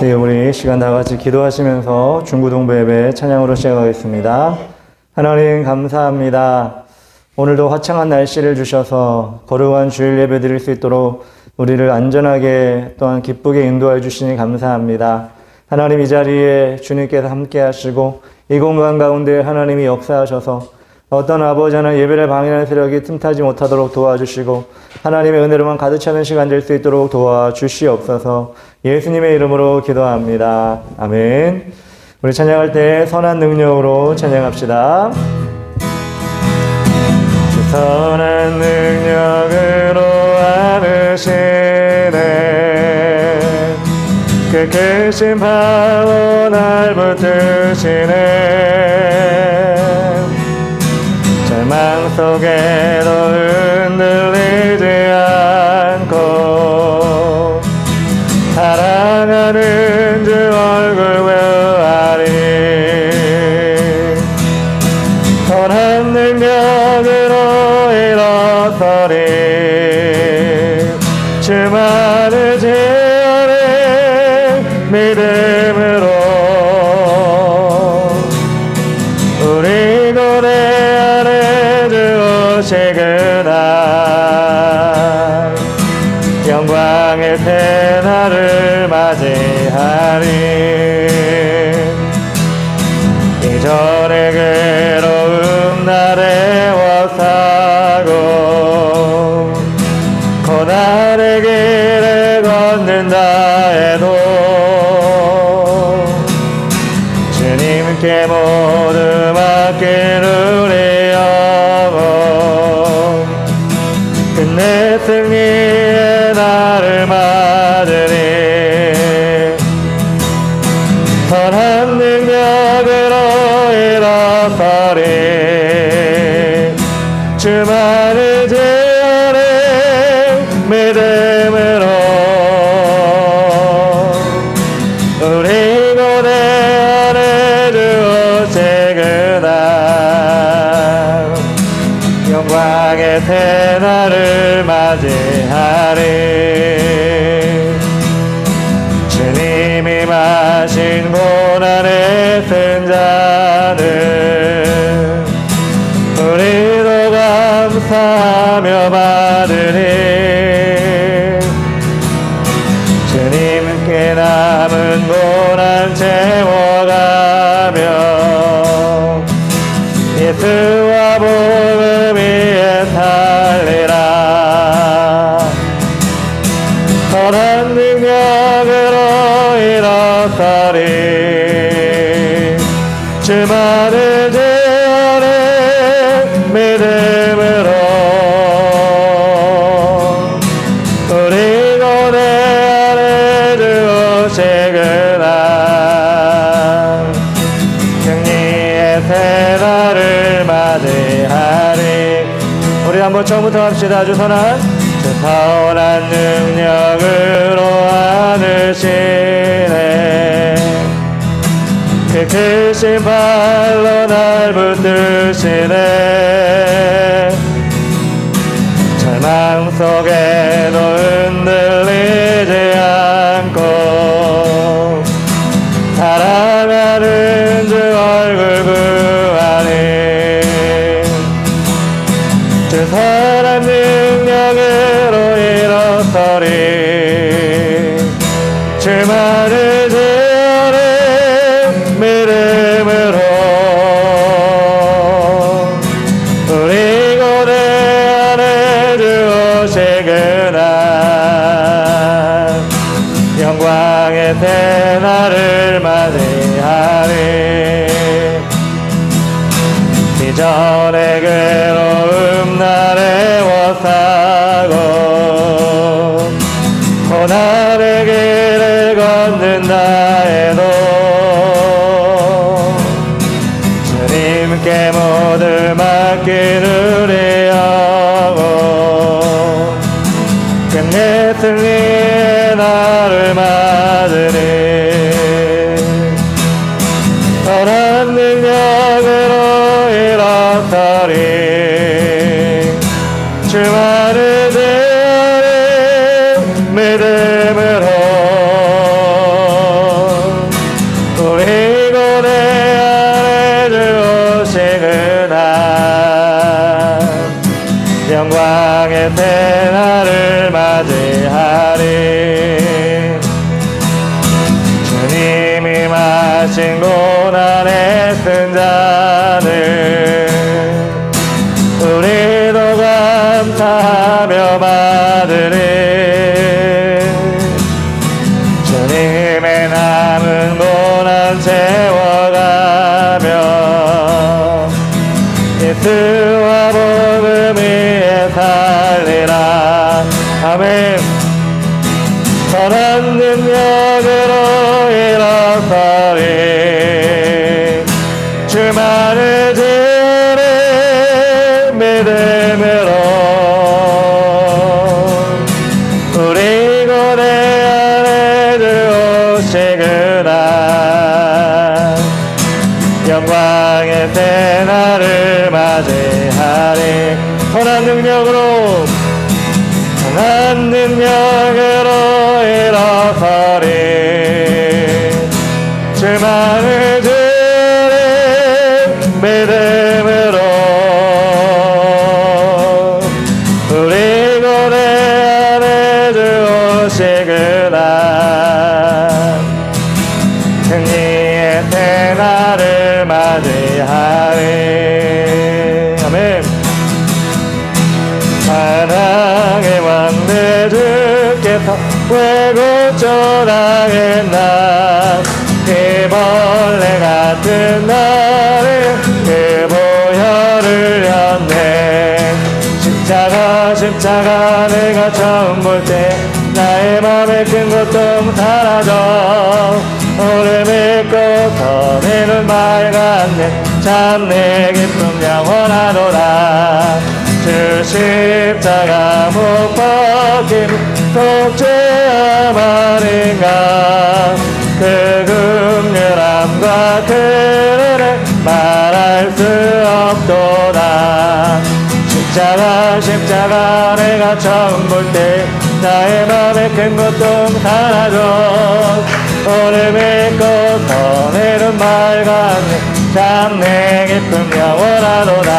네, 우리 시간 다 같이 기도하시면서 중고등부 예배 찬양으로 시작하겠습니다. 하나님 감사합니다. 오늘도 화창한 날씨를 주셔서 거룩한 주일 예배 드릴 수 있도록 우리를 안전하게 또한 기쁘게 인도해 주시니 감사합니다. 하나님 이 자리에 주님께서 함께 하시고 이 공간 가운데 하나님이 역사하셔서 어떤 아버지 하나님 예배를 방해하는 세력이 틈타지 못하도록 도와주시고 하나님의 은혜로만 가득 차는 시간 될 수 있도록 도와주시옵소서. 예수님의 이름으로 기도합니다. 아멘. 우리 찬양할 때 선한 능력으로 찬양합시다. 주 선한 능력으로 안으시네 그 크신 파워 날 붙드시네 절망 속에도 흔들리지 않고 사랑하는 주 얼굴 외우하리 선한 능력으로 일어서리 주만을 제어해 믿음으로 우리 고대 안에 주 오시그날 영광의 새날을 맞이하리 이전의 괴로움 날에 워싸고 고난의 길을 걷는다 해도 주님께 모두 맡긴 우리 영혼 끝내 승리의 날을 맞으리 선한 능력으로 일어서리 주만을 제어해 믿음으로 우리 고대 안에 주 오시그날 영광의 새날을 맞이하리 주님이 마신 고난의 쓴 잔을 우리도 감사하며 받으리 주님께 남은 고난 채워가며 예수와 복음 위에 살리라 선한 능력으로 일어서리 주만을 제어해 믿음으로 우리 고대 안에 주 오시그날 승리의 새날을 맞이하리 우리 한번 처음부터 합시다. 주 선한 능력으로 안으시네 그 크신 발로 날 붙드시네 절망 속에도 흔들리지 않고 사랑하는 주 얼굴 구하니 주 선한 능력으로 일어서리 주만을 제어해 믿음으로 우리 고대 안에 주 오시그날 영광의 새날을 맞이하리 이전의 괴로움 날에 워싸고 고난의 길을 걷는다 해도 주님께 모두 맡긴 우리 영혼 끝내 승리의 날을 맞으리 선한 능력으로 일어서리 주만을 제어해 믿음으로 하신 고난의 승자는 우리도 감사하며 받으리. 주님의 남은 고난 채워가며 예수와 복음 위에 살리라. 아멘. 선한 능력으로 일어서리. 주만을 지으리 믿음으로. 우리 고대 안에 들어오시구나. 영광의 새날을 맞이하리. 선한 능력으로 선한 능력으로 일어서리. 주만을 주리 믿음으로. 우리 고대 안에 주오시구나. 승리의 새날을 맞이하리. 아멘. 사랑의 왕 내 주께서 왜 고쳐당했나. 그 벌레 같은 나를 그 보혈을 흘렸네. 십자가 내가 처음 볼 때 나의 맘에 큰 고통 사라져. 오늘 믿고 더 눈 맑았네. 참 내 기쁨 영원하도다. 주 십자가 못 박힌 속죄함 아닌가. 그 긍휼함과 그 은혜 말할 수 없도다. 십자가 내가 처음 볼 때 나의 맘에 큰 고통 사라져. 오늘 믿고 내 눈 맑았네. 참 내 기쁨 영원하도다.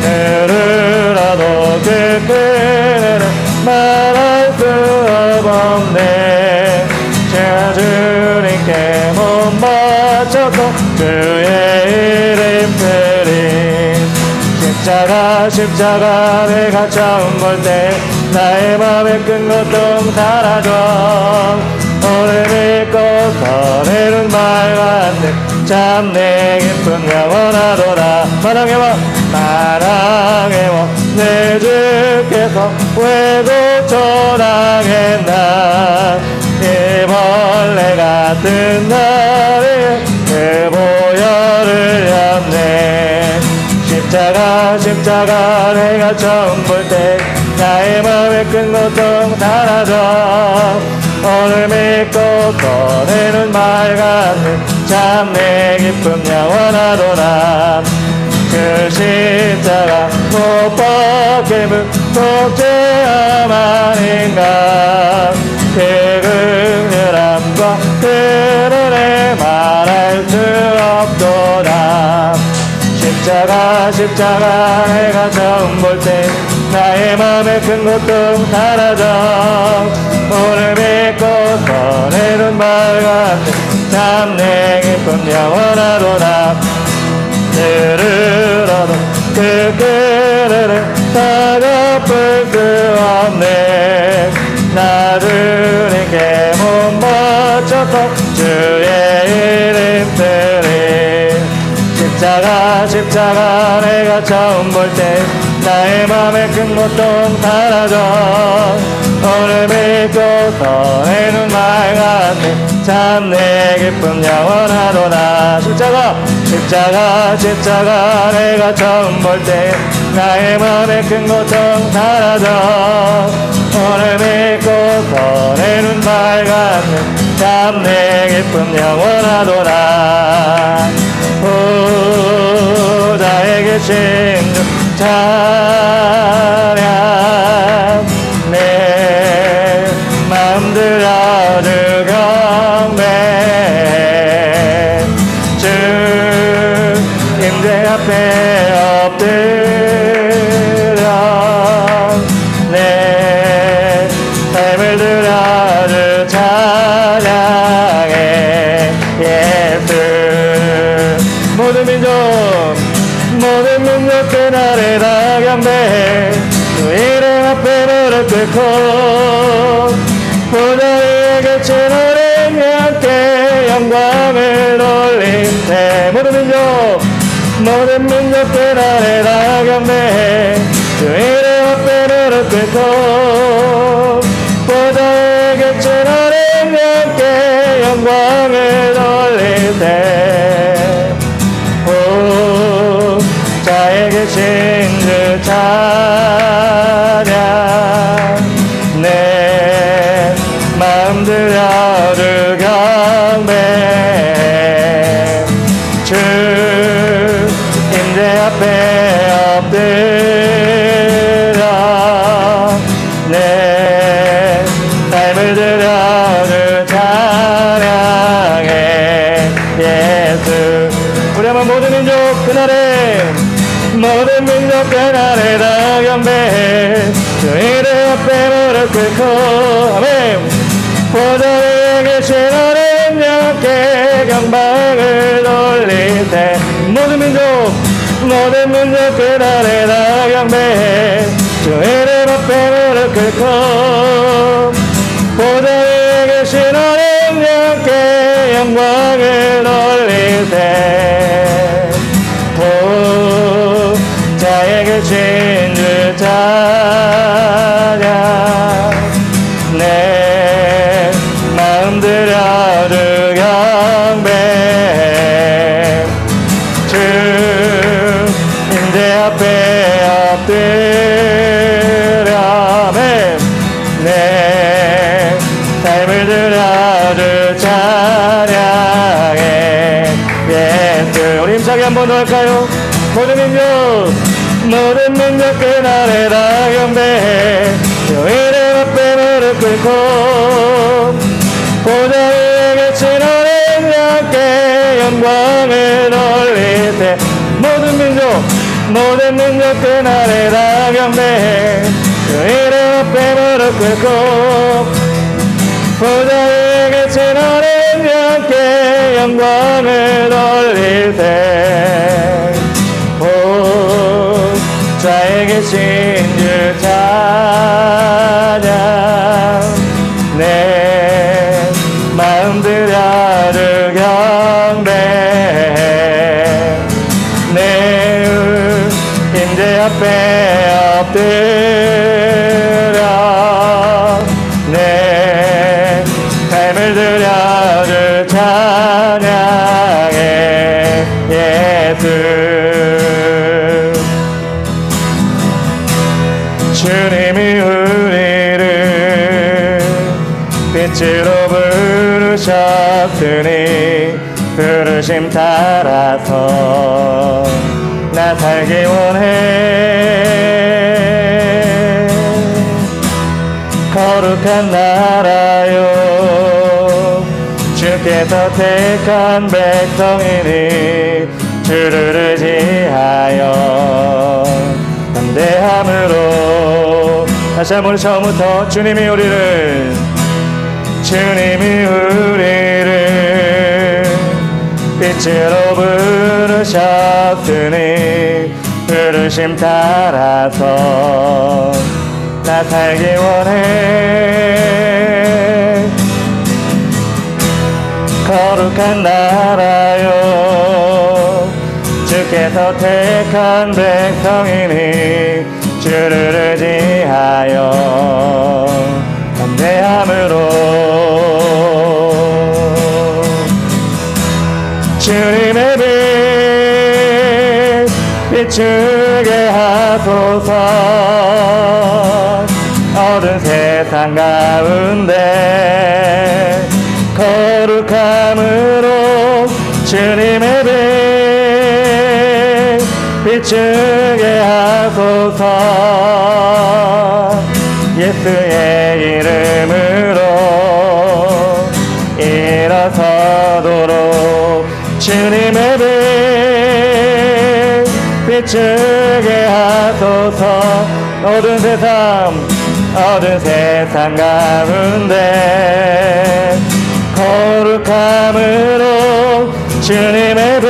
들으라도 그 끈을 말할 수 없네. 제가 주님께 못 바쳤고 주의 이름 드림. 십자가 내가 처음 볼 때 나의 맘에 큰 고통 사라져. 오늘 믿고 내 눈 맑았네. 참 내 기쁨 영원하도다. 사랑의 왕 내 주께서 왜 고쳐당했나. 이 벌레 같은 나를 그 보혈을 흘렸네. 십자가 내가 처음 볼 때 나의 맘에 큰 고통 사라져. 오늘 믿고 내 눈 맑았네. 참 내 기쁨 영원하도다. 그 십자가 못 박힘은 속죄함 아닌가. 그 긍휼함과 그 은혜 말할 수 없도다. 십자가 내가 처음 볼 때 나의 맘에 큰 고통 사라져. 오늘 믿고 내 눈 맑았네. 참 내 기쁨 영원하도다. 들으라도 그 끈을 다 갚을 수 없네. 나 주님께 못 바쳐서 주의 이름 드림. 십자가 내가 처음 볼 때 나의 맘에 큰 고통 사라져. 오늘 믿고 내 눈 맑았네. 참 내 기쁨 영원하도다. 십자가 내가 처음 볼 때 나의 맘에 큰 고통 사라져. 오늘 믿고 내 눈 맑았네. 참 내 기쁨 영원하도다. 보좌에 계신 주 찬양. 내 맘 들어주 경배. 주 임재 앞에 엎드려 내 삶을 들어주 찬양해. 경배 주 이름 앞에 무릎 꿇고 보좌 위에 계신 우리 함께 영광을 돌리세 모든 민족들 아래 다 경배해 주 이름 앞에 무릎 꿇고 보좌 위에 계신 우리 함께 영광을 돌리세 자에 계신 주 찬양 내 마음 들여 주 경배 주 임재 앞에 엎드려 내 삶을 들여 주 찬양해 예수 우리 한번 모든 민족 그날에 모든 민족 그날에 다 경배해 주 이름 앞에 무릎 꿇고 아멘 보좌 위에 계신 하나님께 영광을 돌리세 모든 민족 그날에 다 경배해 주 이름 앞에 무릎 꿇고 보좌 위에 계신 하나님께 영광을 돌리세 자에 계신 주 찬양 내 마음 들여 주 경배 주 임재 앞에 엎드려 내 삶을 들여 주 찬양해 예수 우리 힘차게 한 번 더 할까요? 모든 민족 그날에 다 경배해 주 이름 앞에 무릎 꿇고 보좌 위에 계신 하나님께 영광을 돌리세 모든 민족 그날에 다 경배해 주 이름 앞에 무릎 꿇고 보좌 위에 계신 하나님께 영광을 돌리세 자에 계신 주 찬양 내 마음 들여 주 경배해 내 임재 앞에 엎드려 내 삶을 들여 주 찬양해 예수 주님이 우리를 빛으로 부르셨으니 부르심 따라서 나 살기 원해 거룩한 나라요 주께서 택한 백성이니 주를 의지하여 담대함으로 다시 한번 처음부터 주님이 우리를 빛으로 부르셨으니 부르심 따라서 나 살기 원해 거룩한 나라요 주께서 택한 백성이니 주를 의지하여 담대함으로 주님의 빛 비추게 하소서 어두운 세상 가운데 거룩함으로 주님의 빛 비추게 하소서 예수의 이름으로 일어서도록 주님의 빛 비추게 하소서 어두운 세상 가운데 거룩함으로 주님의 빛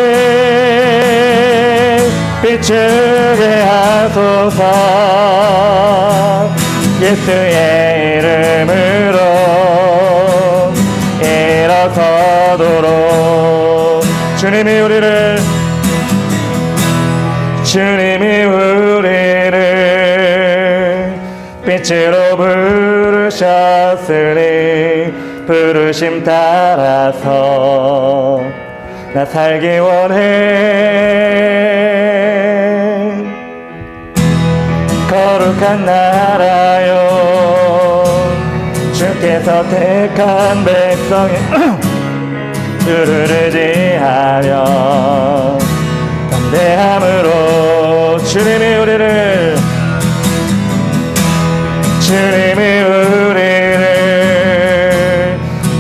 비추게 하소서. 예수의 이름으로 일어서도록 주님이 우리를 빛으로 부르셨으니 부르심 따라서 나 살기 원해. 거룩한 나라요 주께서 택한 백성이 주를 의지하며 담대함으로 주님이 우리를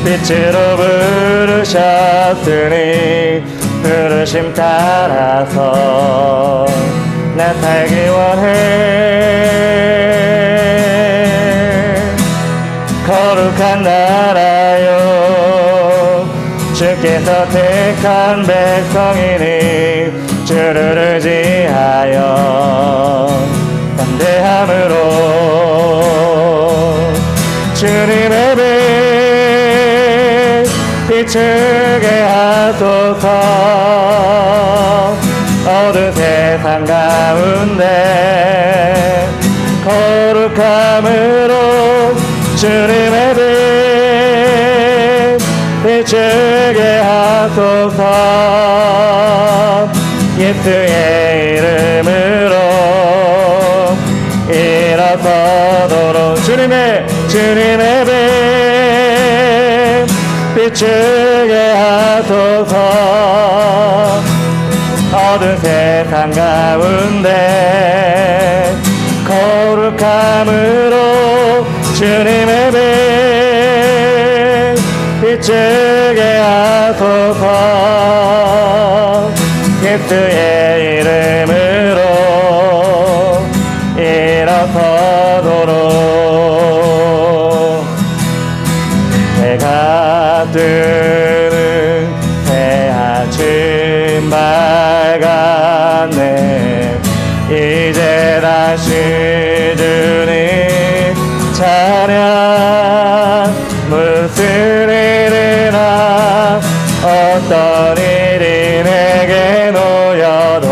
빛으로 부르셨으니 부르심 따라서 나 살기 원해. 거룩한 나라요 주께서 택한 백성이니 주를 의지하여 담대함으로 주님의 빛 비추게 하소서. 어두운 세상 가운데 거룩함으로 주님의 빛 비추게 하소서. 예수의 이름으로 일어서도록 주님의 빛 비추게 하소서. 어두운 세상 가운데 거룩함으로 주님의 빛 비추게 하소서. 예수의 이름으로 일어서도록 해가 뜨는 새아침 밝았네. 이제 다시 주님 찬양. 무슨 일이나 어떤 일이 내게 놓여도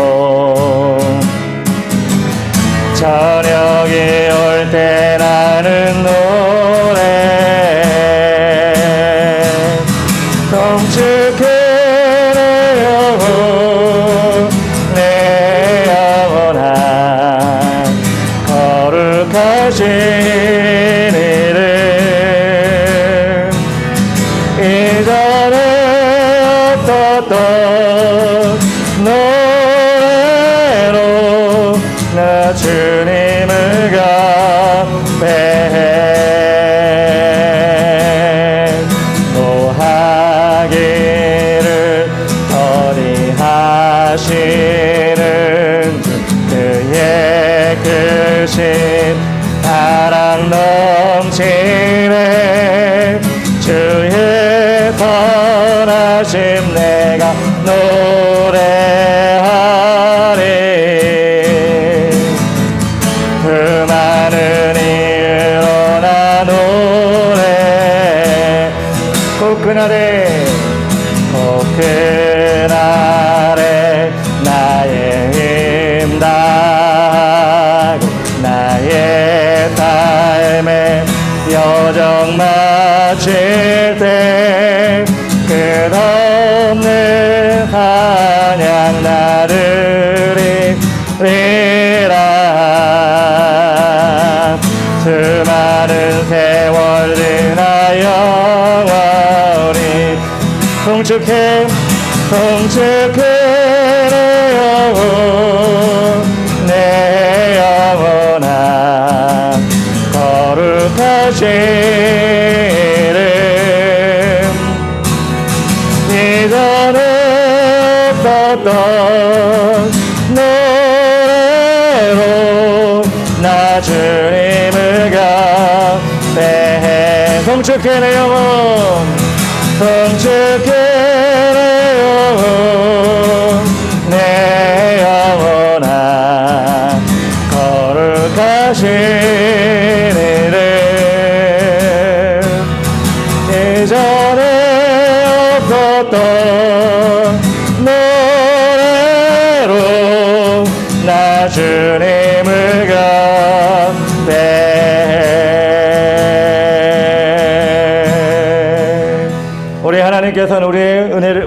저녁이 올 때 나는 노래 성축해 내 영혼 내 영원한 거룩하신 이름. 이전에 없었던 노래로 나 주님을 경배해. 노하기를 더디하시는 그의 크신 사랑 넘치네. 주의 선하심 내가 노래하리. 그 많은 이유로 나 노래. 꼭 그날에 나의 힘 다하고 나의 삶의 여정 마칠 때 끝없는 찬양 나들이리라. 수많은 세월 지나 영원히 송축해 내 영혼 내 영원한 거룩하신 이름. 이전에 없었던 노래로 나 주님을 경배해. 송축해 내 영혼 송축해 내 영혼 내 영원한 하신 일을 이전에 없었던 노래로 나 주님을 경배해. 우리 하나님께서는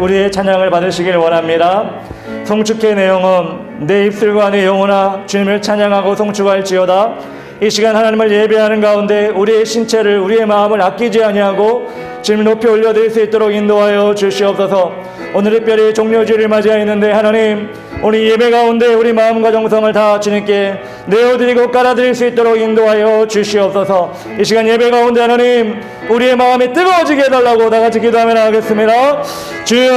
우리의 찬양을 받으시길 원합니다. 송축의 내용은 내 입술과 내 영혼아 주님을 찬양하고 송축할지어다. 이 시간 하나님을 예배하는 가운데 우리의 신체를 우리의 마음을 아끼지 아니하고 주님 높이 올려드릴 수 있도록 인도하여 주시옵소서. 오늘 특별히 종료주일을 맞이하였는데 하나님 우리 예배 가운데 우리 마음과 정성을 다 주님께 내어드리고 깔아드릴 수 있도록 인도하여 주시옵소서. 이 시간 예배 가운데 하나님 우리의 마음이 뜨거워지게 해달라고 다같이 기도하며 나가겠습니다. 주여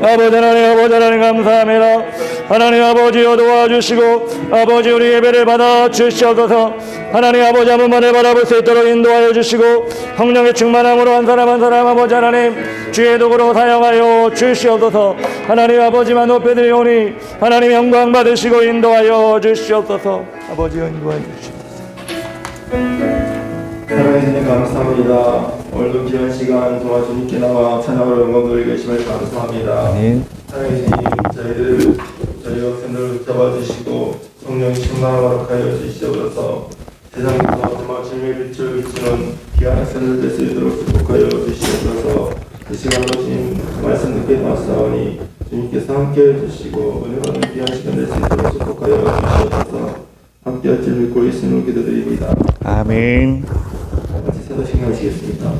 아버지 하나님 감사합니다. 하나님 아버지여 도와주시고 아버지 우리 예배를 받아 주시옵소서. 하나님 아버지 한 번만에 바라볼 수 있도록 인도하여 주시고 성령의 충만함으로 한 사람 한 사람 아버지 하나님 주의 도구로 사용하여 주시옵소서. 하나님 아버지만 높여드리오니 하나님 영광 받으시고 인도하여 주시옵소서. 아버지여 인도하여 주시옵소서. 하나님 감사합니다. 오늘도 귀한 시간 동안 주님께 나와 찬양으로 영광 돌리게 하심을 감사합니다. 하나님 저희 학생들을 붙잡아주시고 성령 충만하도록 하여 주시옵소서. 세상에서 정말 주님의 빛을 비추는 귀한 학생들 될 수 있도록 축복하여 주시옵소서. 이 시간도 주님 말씀 듣게 나왔사오니 주님께서 함께해 주시고 은혜받는 귀한 시간 될 수 있도록 축복하여 주시옵소서. 함께할 줄 믿고 예수님을 기도드립니다. 아멘. 같이 새도식 하시겠습니다.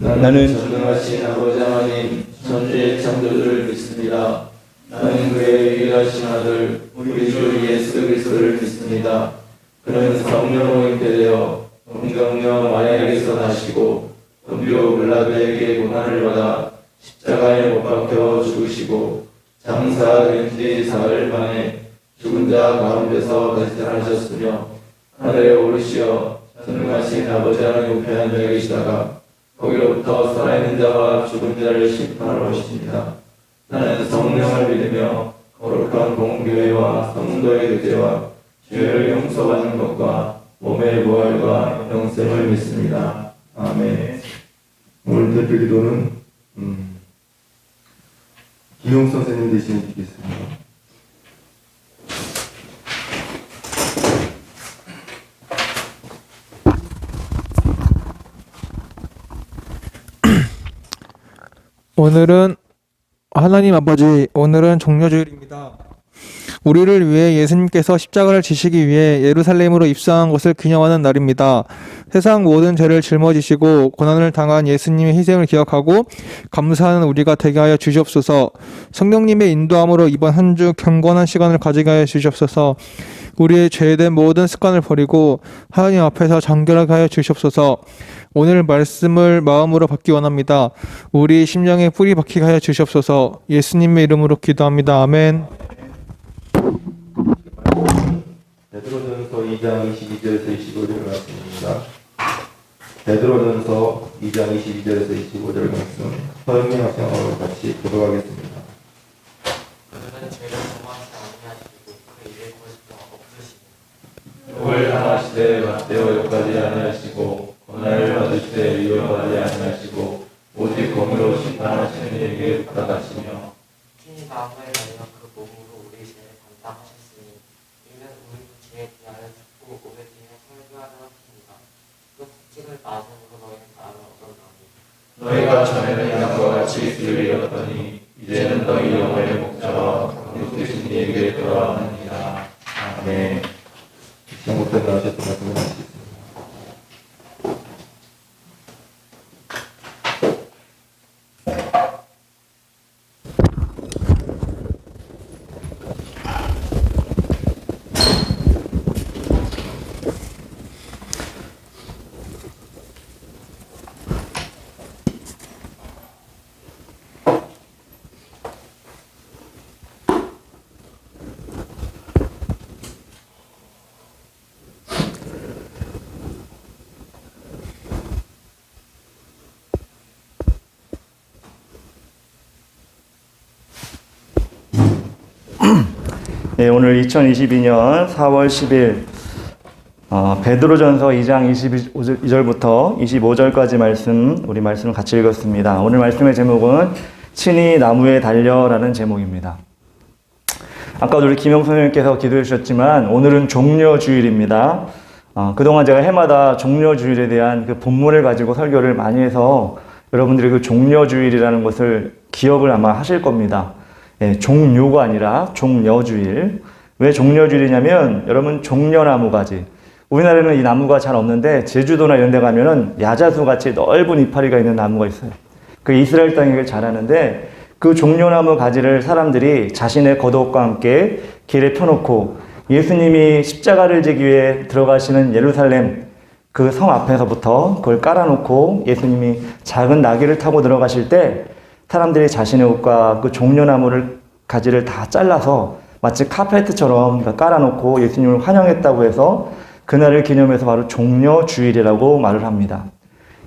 나는 전능하신 아버지 하나님 천지의 창조주를 믿습니다. 나는 그의 유일하신 아들 우리 주 예수 그리스도를 믿습니다. 그는 성령으로 잉태되어 동정녀 마리아에게서 나시고 본디오 빌라도에게 고난을 받아 십자가에 못 박혀 죽으시고 장사된 지 사흘 만에 죽은 자 가운데서 다시 살아나셨으며 하늘에 오르시어 전능하신 아버지 하나님 우편에 앉아 계시다가 거기로부터 살아있는 자와 죽은 자를 심판하러 오십니다. 나는 성령을 믿으며 거룩한 공교회와 성도의 교제와 죄를 용서받는 것과 몸의 부활과 영생을 믿습니다. 아멘. 오늘 대표 기도는 기용 선생님 대신 드리겠습니다. 오늘은 하나님 아버지, 오늘은 종려주일입니다. 우리를 위해 예수님께서 십자가를 지시기 위해 예루살렘으로 입성한 것을 기념하는 날입니다. 세상 모든 죄를 짊어지시고 고난을 당한 예수님의 희생을 기억하고 감사하는 우리가 되게 하여 주시옵소서. 성령님의 인도함으로 이번 한 주 경건한 시간을 가지게 하여 주시옵소서. 우리의 죄된 모든 습관을 버리고 하나님 앞에서 정결하게 하여 주시옵소서. 오늘 말씀을 마음으로 받기 원합니다. 우리 심령에 뿌리 박히게 하여 주시옵소서. 예수님의 이름으로 기도합니다. 아멘. 베드로전서 2장 22절에서 25절 말씀입니다. 베드로전서 2장 22절에서 25절 말씀 서영민 학생하고 같이 교독하겠습니다. 그는 죄를 범하지 아니하시고 그 일에 거짓도 없으시니 욕을 당하시되 맞대어 욕하지 아니하시고 고난을 받으시되 위협하지 아니하시고 오직 공의로 심판하시는 이에게 부탁하시며 친히 나무에 달려 그 몸으로 우리 죄를 담당하셨으니 이는 우리 죄에 대하여 죽고 오래 뒤에 설교하려 하십니다. 그 특징을 나중으로 너희는 나를 얻었나니 너희가 전에는 양과 같이 길을 잃었더니 이제는 너희 영혼의 목자와 거룩 되신 이에게 돌아왔느니라. 아멘. 잘못된 나오셨던 말씀을 하시겠습니다. 네, 오늘 2022년 4월 10일 베드로전서 2장 22절부터 25절까지 우리 말씀을 같이 읽었습니다. 오늘 말씀의 제목은 친히 나무에 달려라는 제목입니다. 아까도 우리 김영선 선생님께서 기도해 주셨지만 오늘은 종려주일입니다. 그동안 제가 해마다 종려주일에 대한 그 본문을 가지고 설교를 많이 해서 여러분들이 그 종려주일이라는 것을 기억을 아마 하실 겁니다. 예, 종료가 아니라 종려주일. 왜 종려주일이냐면 여러분 종려나무 가지. 우리나라에는 이 나무가 잘 없는데 제주도나 이런 데 가면은 야자수 같이 넓은 이파리가 있는 나무가 있어요. 그 이스라엘 땅에 자라는데 그 종려나무 가지를 사람들이 자신의 겉옷과 함께 길에 펴놓고 예수님이 십자가를 지기 위해 들어가시는 예루살렘 그 성 앞에서부터 그걸 깔아놓고 예수님이 작은 나귀를 타고 들어가실 때 사람들이 자신의 옷과 그 종려나무를 가지를 다 잘라서 마치 카페트처럼 깔아놓고 예수님을 환영했다고 해서 그날을 기념해서 바로 종려주일이라고 말을 합니다.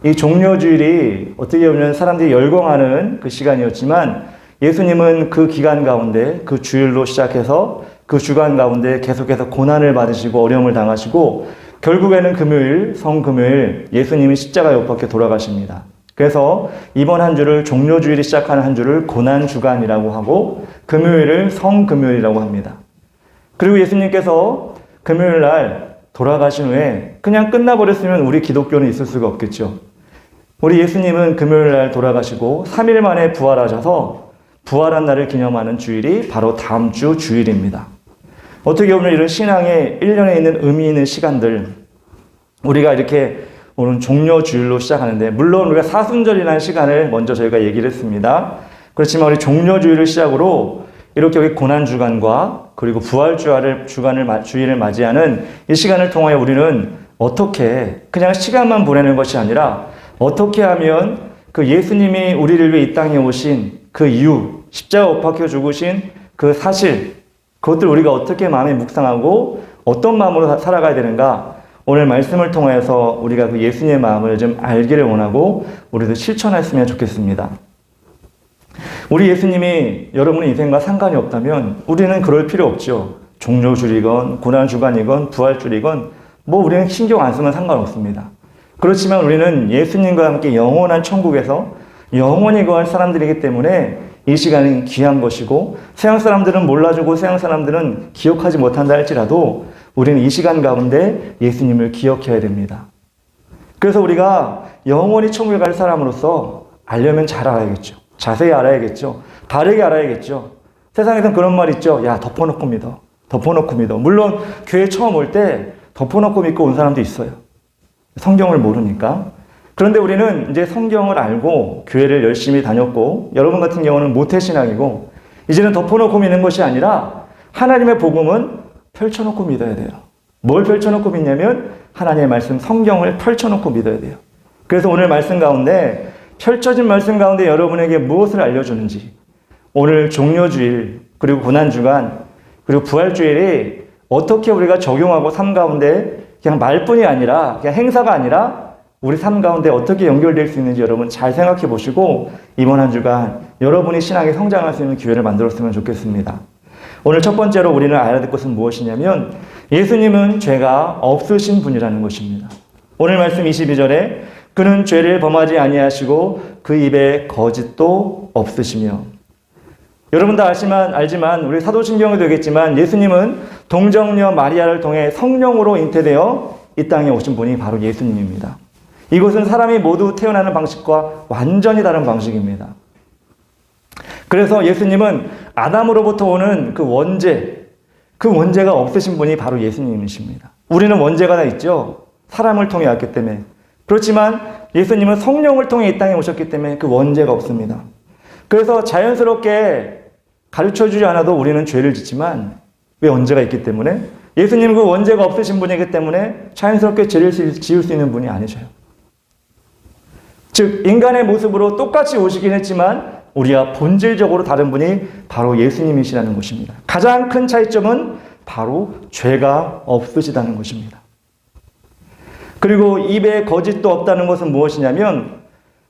이 종려주일이 어떻게 보면 사람들이 열광하는 그 시간이었지만 예수님은 그 기간 가운데 그 주일로 시작해서 그 주간 가운데 계속해서 고난을 받으시고 어려움을 당하시고 결국에는 금요일, 성금요일 예수님이 십자가에 못 박혀 돌아가십니다. 그래서 이번 한 주를 종려주일이 시작하는 한 주를 고난주간이라고 하고 금요일을 성금요일이라고 합니다. 그리고 예수님께서 금요일 날 돌아가신 후에 그냥 끝나버렸으면 우리 기독교는 있을 수가 없겠죠. 우리 예수님은 금요일 날 돌아가시고 3일 만에 부활하셔서 부활한 날을 기념하는 주일이 바로 다음 주 주일입니다. 어떻게 보면 이런 신앙의 1년에 있는 의미 있는 시간들 우리가 이렇게 오늘 종려주일로 시작하는데 물론 우리가 사순절이라는 시간을 먼저 저희가 얘기를 했습니다. 그렇지만 우리 종려주일을 시작으로 이렇게 우리 고난주간과 그리고 주일을 맞이하는 이 시간을 통하여 우리는 어떻게 그냥 시간만 보내는 것이 아니라 어떻게 하면 그 예수님이 우리를 위해 이 땅에 오신 그 이유, 십자가 못 박혀 죽으신 그 사실, 그것들 우리가 어떻게 마음에 묵상하고 어떤 마음으로 살아가야 되는가, 오늘 말씀을 통해서 우리가 그 예수님의 마음을 좀 알기를 원하고 우리도 실천했으면 좋겠습니다. 우리 예수님이 여러분의 인생과 상관이 없다면 우리는 그럴 필요 없죠. 종려주일이건 고난주간이건 부활주일이건 뭐 우리는 신경 안 쓰면 상관없습니다. 그렇지만 우리는 예수님과 함께 영원한 천국에서 영원히 거할 사람들이기 때문에 이 시간은 귀한 것이고 세상 사람들은 몰라주고 세상 사람들은 기억하지 못한다 할지라도 우리는 이 시간 가운데 예수님을 기억해야 됩니다. 그래서 우리가 영원히 천국에 갈 사람으로서 알려면 잘 알아야겠죠. 자세히 알아야겠죠. 바르게 알아야겠죠. 세상에선 그런 말 있죠. 야, 덮어놓고 믿어. 덮어놓고 믿어. 물론 교회 처음 올 때 덮어놓고 믿고 온 사람도 있어요. 성경을 모르니까. 그런데 우리는 이제 성경을 알고 교회를 열심히 다녔고 여러분 같은 경우는 모태신앙이고 이제는 덮어놓고 믿는 것이 아니라 하나님의 복음은 펼쳐놓고 믿어야 돼요. 뭘 펼쳐놓고 믿냐면 하나님의 말씀 성경을 펼쳐놓고 믿어야 돼요. 그래서 오늘 말씀 가운데 펼쳐진 말씀 가운데 여러분에게 무엇을 알려주는지 오늘 종려주일 그리고 고난주간 그리고 부활주일이 어떻게 우리가 적용하고 삶 가운데 그냥 말뿐이 아니라 그냥 행사가 아니라 우리 삶 가운데 어떻게 연결될 수 있는지 여러분 잘 생각해 보시고 이번 한 주간 여러분이 신앙에 성장할 수 있는 기회를 만들었으면 좋겠습니다. 오늘 첫 번째로 우리는 알아야 될 것은 무엇이냐면 예수님은 죄가 없으신 분이라는 것입니다. 오늘 말씀 22절에 그는 죄를 범하지 아니하시고 그 입에 거짓도 없으시며 여러분 다 알지만 우리 사도신경에도 되겠지만 예수님은 동정녀 마리아를 통해 성령으로 잉태되어 이 땅에 오신 분이 바로 예수님입니다. 이것은 사람이 모두 태어나는 방식과 완전히 다른 방식입니다. 그래서 예수님은 아담으로부터 오는 그 원죄가 없으신 분이 바로 예수님이십니다. 우리는 원죄가 다 있죠. 사람을 통해 왔기 때문에. 그렇지만 예수님은 성령을 통해 이 땅에 오셨기 때문에 그 원죄가 없습니다. 그래서 자연스럽게 가르쳐주지 않아도 우리는 죄를 짓지만 왜 원죄가 있기 때문에 예수님은 그 원죄가 없으신 분이기 때문에 자연스럽게 죄를 지을 수 있는 분이 아니셔요. 즉 인간의 모습으로 똑같이 오시긴 했지만 우리와 본질적으로 다른 분이 바로 예수님이시라는 것입니다. 가장 큰 차이점은 바로 죄가 없으시다는 것입니다. 그리고 입에 거짓도 없다는 것은 무엇이냐면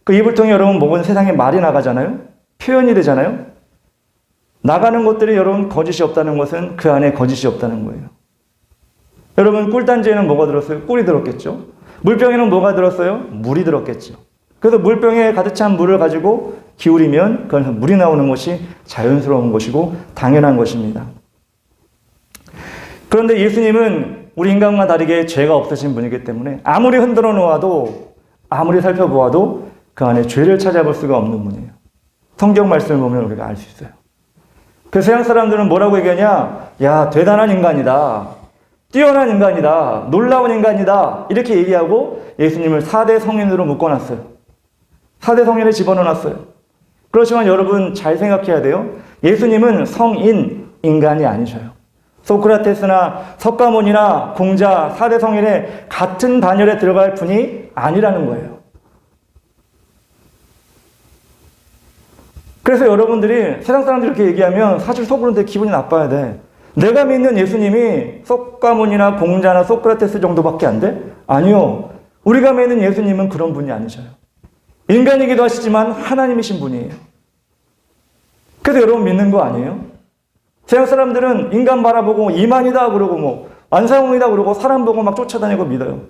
그 입을 통해 여러분 모든 세상에 말이 나가잖아요. 표현이 되잖아요. 나가는 것들이 여러분 거짓이 없다는 것은 그 안에 거짓이 없다는 거예요. 여러분 꿀단지에는 뭐가 들었어요? 꿀이 들었겠죠. 물병에는 뭐가 들었어요? 물이 들었겠죠. 그래서 물병에 가득 찬 물을 가지고 기울이면 그건 물이 나오는 것이 자연스러운 것이고 당연한 것입니다. 그런데 예수님은 우리 인간과 다르게 죄가 없으신 분이기 때문에 아무리 흔들어 놓아도 아무리 살펴보아도 그 안에 죄를 찾아볼 수가 없는 분이에요. 성경 말씀을 보면 우리가 알 수 있어요. 그 세상 사람들은 뭐라고 얘기하냐? 야, 대단한 인간이다. 뛰어난 인간이다. 놀라운 인간이다. 이렇게 얘기하고 예수님을 4대 성인으로 묶어놨어요. 4대 성인에 집어넣어놨어요. 그렇지만 여러분 잘 생각해야 돼요. 예수님은 성인, 인간이 아니셔요. 소크라테스나 석가모니나 공자, 4대 성인의 같은 반열에 들어갈 분이 아니라는 거예요. 그래서 여러분들이 세상 사람들이 이렇게 얘기하면 사실 속으로는 되게 기분이 나빠야 돼. 내가 믿는 예수님이 석가모니나 공자나 소크라테스 정도밖에 안 돼? 아니요. 우리가 믿는 예수님은 그런 분이 아니셔요. 인간이기도 하시지만 하나님이신 분이에요. 그래서 여러분 믿는 거 아니에요? 세상 사람들은 인간 바라보고 이만이다 그러고 뭐 안상홍이다 그러고 사람 보고 막 쫓아다니고 믿어요.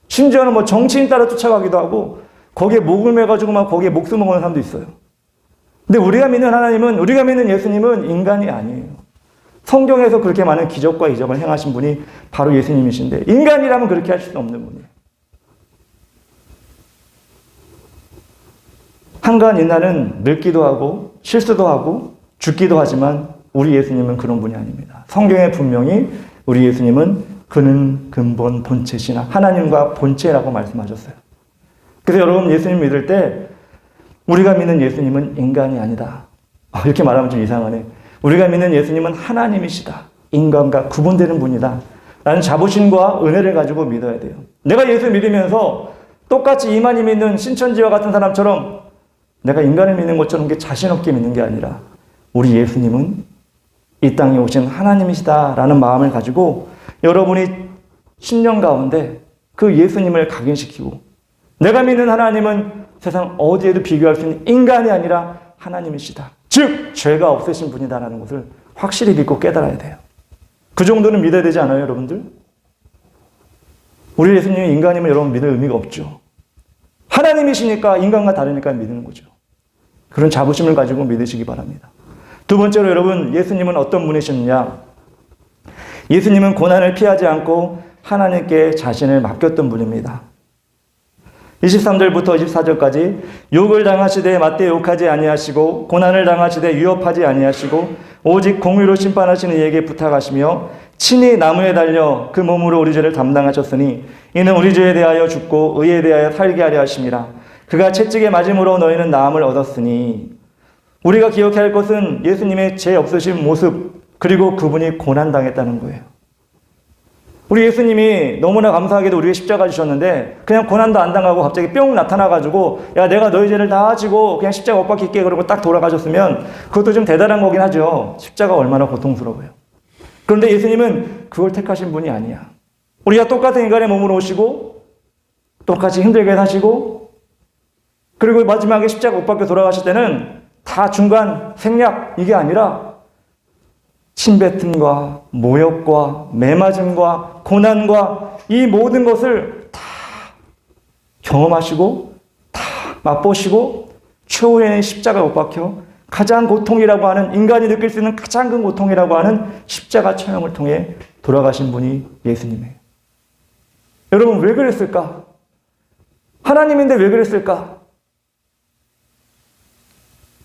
심지어는 뭐 정치인 따라 쫓아가기도 하고 거기에 목을 매가지고 막 거기에 목숨을 거는 사람도 있어요. 근데 우리가 믿는 하나님은, 우리가 믿는 예수님은 인간이 아니에요. 성경에서 그렇게 많은 기적과 이적을 행하신 분이 바로 예수님이신데 인간이라면 그렇게 하실 수 없는 분이에요. 한간 인간은 늙기도 하고 실수도 하고 죽기도 하지만 우리 예수님은 그런 분이 아닙니다. 성경에 분명히 우리 예수님은 그는 근본 본체시나 하나님과 본체라고 말씀하셨어요. 그래서 여러분 예수님 믿을 때 우리가 믿는 예수님은 인간이 아니다. 이렇게 말하면 좀 이상하네. 우리가 믿는 예수님은 하나님이시다. 인간과 구분되는 분이다. 라는 자부심과 은혜를 가지고 믿어야 돼요. 내가 예수 믿으면서 똑같이 이만희 믿는 신천지와 같은 사람처럼 내가 인간을 믿는 것처럼 자신 없게 믿는 게 아니라 우리 예수님은 이 땅에 오신 하나님이시다라는 마음을 가지고 여러분이 신령 가운데 그 예수님을 각인시키고 내가 믿는 하나님은 세상 어디에도 비교할 수 있는 인간이 아니라 하나님이시다. 즉 죄가 없으신 분이다라는 것을 확실히 믿고 깨달아야 돼요. 그 정도는 믿어야 되지 않아요, 여러분들? 우리 예수님이 인간임을 여러분 믿을 의미가 없죠. 하나님이시니까 인간과 다르니까 믿는 거죠. 그런 자부심을 가지고 믿으시기 바랍니다. 두 번째로 여러분, 예수님은 어떤 분이셨느냐? 예수님은 고난을 피하지 않고 하나님께 자신을 맡겼던 분입니다. 23절부터 24절까지 욕을 당하시되 맞대 욕하지 아니하시고 고난을 당하시되 위협하지 아니하시고 오직 공의로 심판하시는 이에게 부탁하시며 친히 나무에 달려 그 몸으로 우리 죄를 담당하셨으니 이는 우리 죄에 대하여 죽고 의에 대하여 살게 하려 하심이라. 그가 채찍에 맞음으로 너희는 나음을 얻었으니. 우리가 기억해야 할 것은 예수님의 죄 없으신 모습 그리고 그분이 고난당했다는 거예요. 우리 예수님이 너무나 감사하게도 우리에게 십자가 주셨는데 그냥 고난도 안 당하고 갑자기 뿅 나타나가지고 야 내가 너희 죄를 다 지고 그냥 십자가 못 박힐게 그러고 딱 돌아가셨으면 그것도 좀 대단한 거긴 하죠. 십자가 얼마나 고통스러워요. 그런데 예수님은 그걸 택하신 분이 아니야. 우리가 똑같은 인간의 몸으로 오시고 똑같이 힘들게 사시고 그리고 마지막에 십자가 못 박혀 돌아가실 때는 다 중간 생략 이게 아니라 침뱉음과 모욕과 매맞음과 고난과 이 모든 것을 다 경험하시고 다 맛보시고 최후에는 십자가 못 박혀 가장 고통이라고 하는 인간이 느낄 수 있는 가장 큰 고통이라고 하는 십자가 처형을 통해 돌아가신 분이 예수님이에요. 여러분 왜 그랬을까? 하나님인데 왜 그랬을까?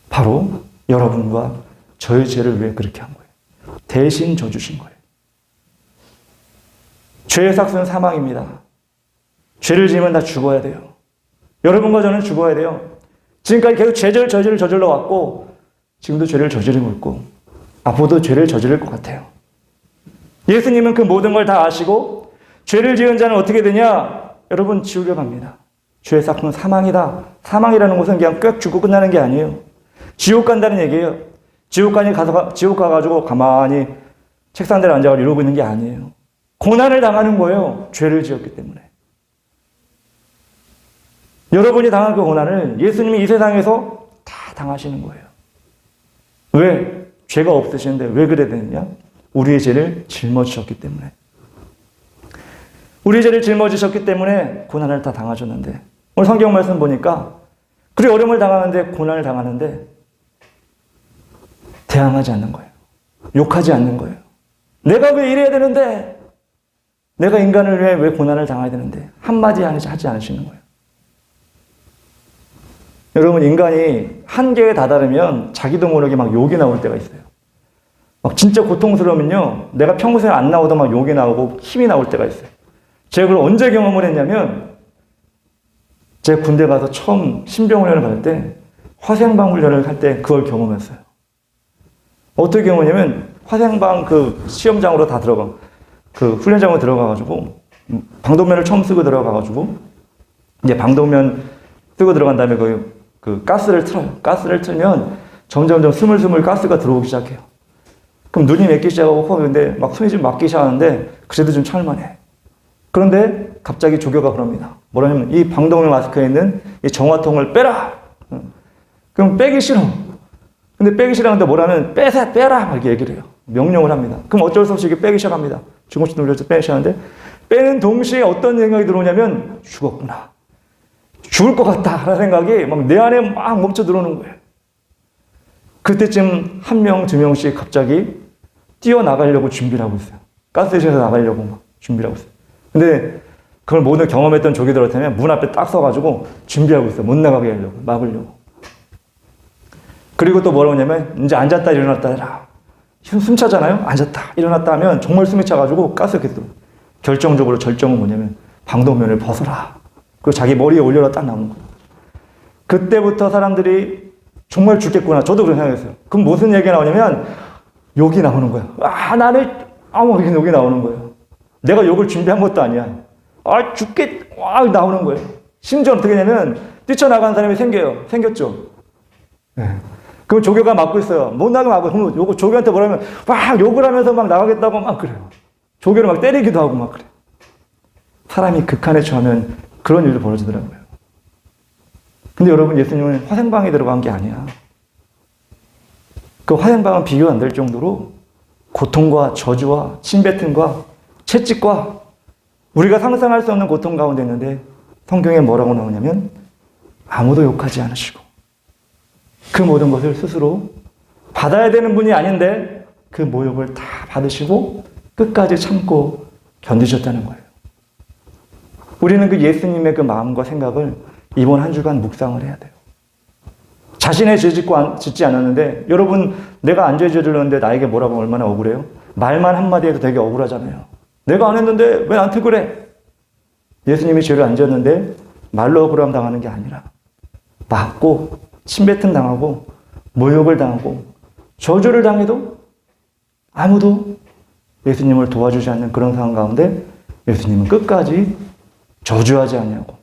바로 여러분과 저의 죄를 위해 그렇게 한 거예요. 대신 져주신 거예요. 죄의 삭스는 사망입니다. 죄를 지으면 다 죽어야 돼요. 여러분과 저는 죽어야 돼요. 지금까지 계속 죄를 저질러 왔고 지금도 죄를 저지르고 있고 앞으로도 죄를 저지를 것 같아요. 예수님은 그 모든 걸 다 아시고 죄를 지은 자는 어떻게 되냐? 여러분 지옥에 갑니다. 죄의 삭스는 사망이다. 사망이라는 것은 그냥 꽥 죽고 끝나는 게 아니에요. 지옥 간다는 얘기예요. 지옥 가가지고 가만히 책상대에 앉아가지고 이러고 있는 게 아니에요. 고난을 당하는 거예요. 죄를 지었기 때문에. 여러분이 당한 그 고난을 예수님이 이 세상에서 다 당하시는 거예요. 왜? 죄가 없으신데 왜 그래야 되느냐? 우리의 죄를 짊어지셨기 때문에. 우리의 죄를 짊어지셨기 때문에 고난을 다 당하셨는데, 오늘 성경 말씀 보니까 그리 어려움을 당하는데, 고난을 당하는데 대항하지 않는 거예요. 욕하지 않는 거예요. 내가 왜 이래야 되는데, 내가 인간을 위해 왜 고난을 당해야 되는데, 한마디 하지 않으시는 거예요. 여러분, 인간이 한계에 다다르면 자기도 모르게 막 욕이 나올 때가 있어요. 막 진짜 고통스러우면요, 내가 평소에 안 나오던 막 욕이 나오고 힘이 나올 때가 있어요. 제가 그걸 언제 경험을 했냐면, 제가 군대 가서 처음 신병훈련을 받을 때, 화생방 훈련을 할 때 그걸 경험했어요. 어떻게 경험했냐면, 화생방 그 시험장으로 다 그 훈련장으로 들어가가지고, 방독면을 처음 쓰고 들어가가지고, 이제 방독면 쓰고 들어간 다음에 그 가스를 틀어요. 가스를 틀면 점점 스물스물 가스가 들어오기 시작해요. 그럼 눈이 맺기 시작하고 근데 막 숨이 좀 막기 시작하는데 그래도 좀 참을만해. 그런데 갑자기 조교가 그럽니다. 뭐라냐면 이 방독면 마스크에 있는 이 정화통을 빼라. 그럼 빼기 싫어. 근데 빼기 싫어하는데 뭐라면 빼라 막 이렇게 얘기를 해요. 명령을 합니다. 그럼 어쩔 수 없이 이렇게 빼기 시작합니다. 주먹질 눌려서 빼기 시작하는데 빼는 동시에 어떤 생각이 들어오냐면 죽었구나. 죽을 것 같다 라는 생각이 막 내 안에 막 멈춰 들어오는 거예요. 그때쯤 한 명, 두 명씩 갑자기 뛰어나가려고 준비를 하고 있어요. 가스실에서 나가려고 막 준비를 하고 있어요. 근데 그걸 모두 경험했던 조교들한테는 문 앞에 딱 서가지고 준비하고 있어요. 못 나가게 하려고, 막으려고. 그리고 또 뭐라고 하냐면 이제 앉았다 일어났다 해라. 숨 차잖아요? 앉았다 일어났다 하면 정말 숨이 차가지고 가스가 계속 결정적으로 절정은 뭐냐면 방독면을 벗어라. 그리고 자기 머리에 올려라 딱 나오는 거예요. 그때부터 사람들이 정말 죽겠구나. 저도 그런 생각했어요. 그럼 무슨 얘기가 나오냐면 욕이 나오는 거예요. 욕이 나오는 거예요. 내가 욕을 준비한 것도 아니야. 나오는 거예요. 심지어 어떻게 되냐면 뛰쳐나간 사람이 생겼죠. 네. 그럼 조교가 막고 있어요. 못 나가게 막고. 그럼 요거 조교한테 뭐라면 막 욕을 하면서 막 나가겠다고 막 그래요. 조교를 막 때리기도 하고 막 그래요. 사람이 극한에 처하면 그런 일도 벌어지더라고요. 근데 여러분, 예수님은 화생방에 들어간 게 아니야. 그 화생방은 비교 안 될 정도로 고통과 저주와 침뱉음과 채찍과 우리가 상상할 수 없는 고통 가운데 있는데 성경에 뭐라고 나오냐면 아무도 욕하지 않으시고 그 모든 것을 스스로 받아야 되는 분이 아닌데 그 모욕을 다 받으시고 끝까지 참고 견디셨다는 거예요. 우리는 그 예수님의 그 마음과 생각을 이번 한 주간 묵상을 해야 돼요. 자신의 죄 짓지 않았는데, 여러분, 내가 안 죄 저질렀는데 나에게 뭐라고 하면 얼마나 억울해요? 말만 한마디 해도 되게 억울하잖아요. 내가 안 했는데 왜 나한테 그래? 예수님이 죄를 안 지었는데 말로 억울함 당하는 게 아니라 맞고 침뱉음 당하고 모욕을 당하고 저주를 당해도 아무도 예수님을 도와주지 않는 그런 상황 가운데 예수님은 끝까지 저주하지 아니하고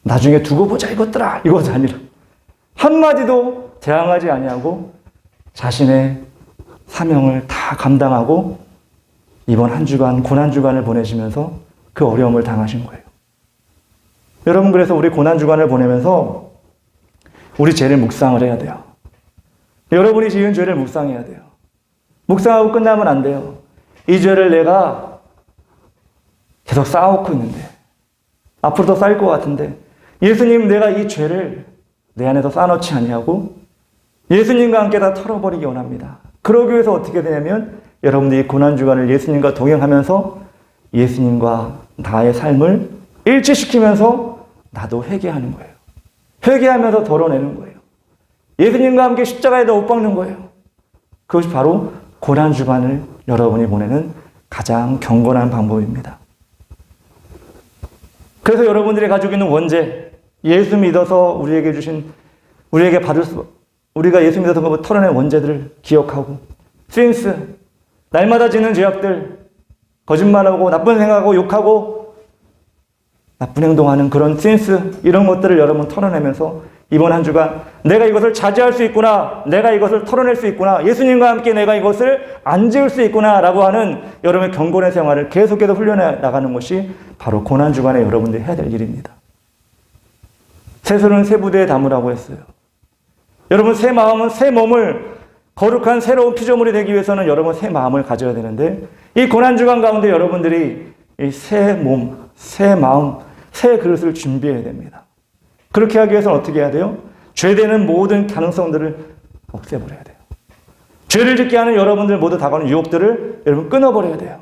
나중에 두고 보자 이것들아 이것이 아니라 한마디도 대항하지 아니하고 자신의 사명을 다 감당하고 이번 한 주간 고난 주간을 보내시면서 그 어려움을 당하신 거예요. 여러분, 그래서 우리 고난 주간을 보내면서 우리 죄를 묵상을 해야 돼요. 여러분이 지은 죄를 묵상해야 돼요. 묵상하고 끝나면 안 돼요. 이 죄를 내가 계속 쌓아놓고 있는데 앞으로 더 쌓일 것 같은데 예수님, 내가 이 죄를 내 안에서 쌓아놓지 아니하고 예수님과 함께 다 털어버리기 원합니다. 그러기 위해서 어떻게 되냐면 여러분들이 고난주간을 예수님과 동행하면서 예수님과 나의 삶을 일치시키면서 나도 회개하는 거예요. 회개하면서 덜어내는 거예요. 예수님과 함께 십자가에다 못 박는 거예요. 그것이 바로 고난주간을 여러분이 보내는 가장 경건한 방법입니다. 그래서 여러분들이 가지고 있는 원죄, 예수 믿어서 우리에게 주신, 우리가 예수 믿어서 털어낸 원죄들을 기억하고, 신스, 날마다 짓는 죄악들, 거짓말하고, 나쁜 생각하고, 욕하고, 나쁜 행동하는 그런 신스, 이런 것들을 여러분 털어내면서 이번 한 주간 내가 이것을 자제할 수 있구나, 내가 이것을 털어낼 수 있구나, 예수님과 함께 내가 이것을 안 지을 수 있구나 라고 하는 여러분의 경건의 생활을 계속해서 훈련해 나가는 것이 바로 고난 주간에 여러분들이 해야 될 일입니다. 새 손은 새 부대에 담으라고 했어요. 여러분, 새 마음은 새 몸을 거룩한 새로운 피조물이 되기 위해서는 여러분 새 마음을 가져야 되는데 이 고난주간 가운데 여러분들이 이 새 몸, 새 마음, 새 그릇을 준비해야 됩니다. 그렇게 하기 위해서는 어떻게 해야 돼요? 죄되는 모든 가능성들을 없애버려야 돼요. 죄를 짓게 하는 여러분들 모두 다가오는 유혹들을 여러분 끊어버려야 돼요.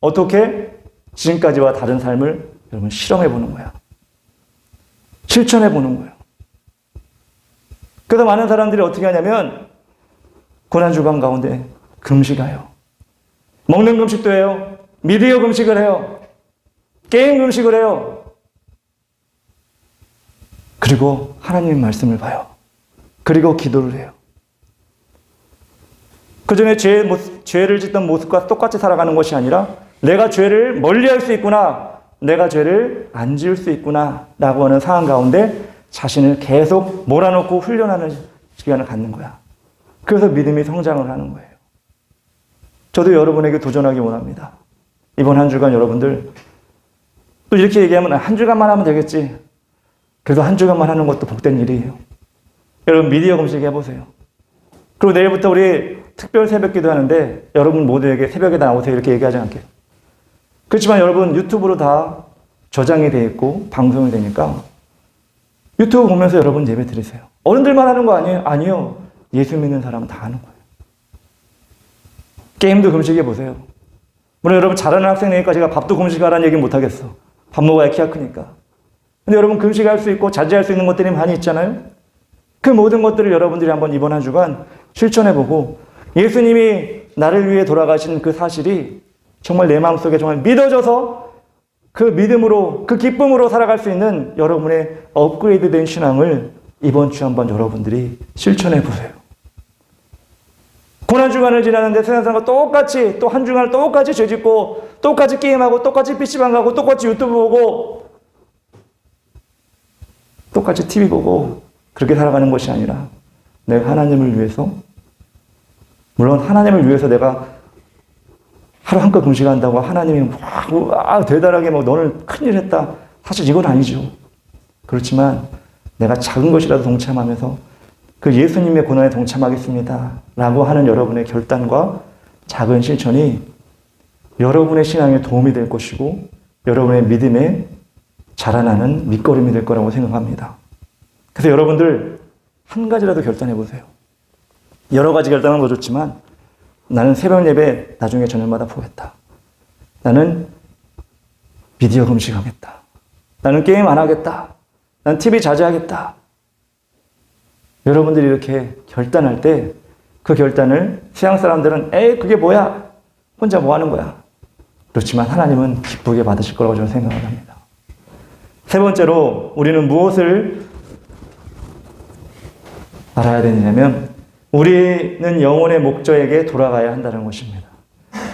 어떻게? 지금까지와 다른 삶을 여러분 실험해보는 거야. 실천해보는 거예요. 그래서 많은 사람들이 어떻게 하냐면 고난주간 가운데 금식해요. 먹는 금식도 해요. 미디어 금식을 해요. 게임 금식을 해요. 그리고 하나님의 말씀을 봐요. 그리고 기도를 해요. 그 전에 죄를 짓던 모습과 똑같이 살아가는 것이 아니라 내가 죄를 멀리할 수 있구나, 내가 죄를 안 지을 수 있구나 라고 하는 상황 가운데 자신을 계속 몰아넣고 훈련하는 시간을 갖는 거야. 그래서 믿음이 성장을 하는 거예요. 저도 여러분에게 도전하기 원합니다. 이번 한 주간 여러분들 또 이렇게 얘기하면 한 주간만 하면 되겠지. 그래도 한 주간만 하는 것도 복된 일이에요. 여러분 미디어 금식 해보세요. 그리고 내일부터 우리 특별 새벽 기도 하는데 여러분 모두에게 새벽에 나오세요 이렇게 얘기하지 않게요. 그렇지만 여러분 유튜브로 다 저장이 돼 있고 방송이 되니까 유튜브 보면서 여러분 예배 드리세요. 어른들만 하는 거 아니에요? 아니요. 예수 믿는 사람은 다 하는 거예요. 게임도 금식해 보세요. 물론 여러분 잘하는 학생이니까 제가 밥도 금식하라는 얘기 못 하겠어. 밥 먹어야 키가 크니까. 근데 여러분 금식할 수 있고 자제할 수 있는 것들이 많이 있잖아요. 그 모든 것들을 여러분들이 한번 이번 한 주간 실천해보고 예수님이 나를 위해 돌아가신 그 사실이 정말 내 마음속에 정말 믿어져서 그 믿음으로 그 기쁨으로 살아갈 수 있는 여러분의 업그레이드된 신앙을 이번 주 한번 여러분들이 실천해보세요. 고난주간을 지나는데 세상 사람과 똑같이 또 한 주간을 똑같이 죄짓고 똑같이 게임하고 똑같이 PC방 가고 똑같이 유튜브 보고 똑같이 TV 보고 그렇게 살아가는 것이 아니라 내가 하나님을 위해서 물론 하나님을 위해서 내가 하루 한껏 금식한다고 하나님이 와 대단하게 뭐 너는 큰일 했다. 사실 이건 아니죠. 그렇지만 내가 작은 것이라도 동참하면서 그 예수님의 고난에 동참하겠습니다. 라고 하는 여러분의 결단과 작은 실천이 여러분의 신앙에 도움이 될 것이고 여러분의 믿음에 자라나는 밑거름이 될 거라고 생각합니다. 그래서 여러분들 한 가지라도 결단해 보세요. 여러 가지 결단은 더 좋지만 나는 새벽 예배 나중에 저녁마다 보겠다. 나는 미디어 금식하겠다. 나는 게임 안 하겠다. 난 TV 자제하겠다. 여러분들이 이렇게 결단할 때 그 결단을 세상 사람들은 에이 그게 뭐야? 혼자 뭐 하는 거야? 그렇지만 하나님은 기쁘게 받으실 거라고 저는 생각을 합니다. 세 번째로 우리는 무엇을 알아야 되냐면 우리는 영혼의 목자에게 돌아가야 한다는 것입니다.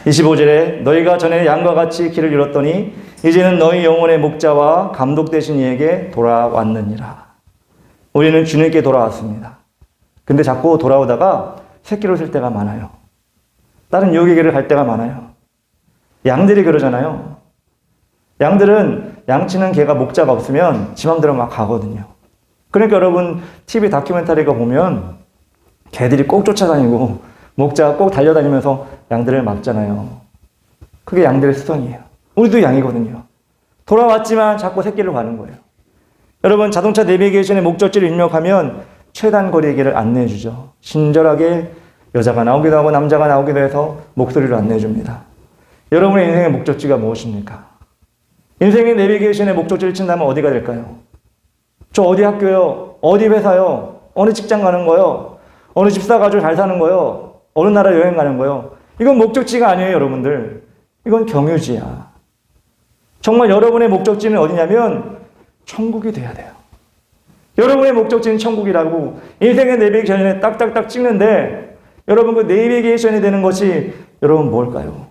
25절에 너희가 전에 양과 같이 길을 잃었더니 이제는 너희 영혼의 목자와 감독 되신 이에게 돌아왔느니라. 우리는 주님께 돌아왔습니다. 근데 자꾸 돌아오다가 새끼를 쓸 때가 많아요. 다른 유혹의 길을 갈 때가 많아요. 양들이 그러잖아요. 양들은 양치는 개가 목자가 없으면 지 맘대로 막 가거든요. 그러니까 여러분 TV 다큐멘터리가 보면 개들이 꼭 쫓아다니고 목자가 꼭 달려다니면서 양들을 막잖아요. 그게 양들의 습성이에요. 우리도 양이거든요. 돌아왔지만 자꾸 새끼를 가는 거예요. 여러분 자동차 내비게이션의 목적지를 입력하면 최단 거리의 길을 안내해 주죠. 친절하게 여자가 나오기도 하고 남자가 나오기도 해서 목소리로 안내해 줍니다. 여러분의 인생의 목적지가 무엇입니까? 인생의 내비게이션의 목적지를 친다면 어디가 될까요? 저 어디 학교요? 어디 회사요? 어느 직장 가는 거요? 어느 집사 가지고 잘 사는 거요? 어느 나라 여행 가는 거요? 이건 목적지가 아니에요, 여러분들. 이건 경유지야. 정말 여러분의 목적지는 어디냐면 천국이 돼야 돼요. 여러분의 목적지는 천국이라고 인생의 내비게이션에 딱딱딱 찍는데 여러분 그 내비게이션이 되는 것이 여러분 뭘까요?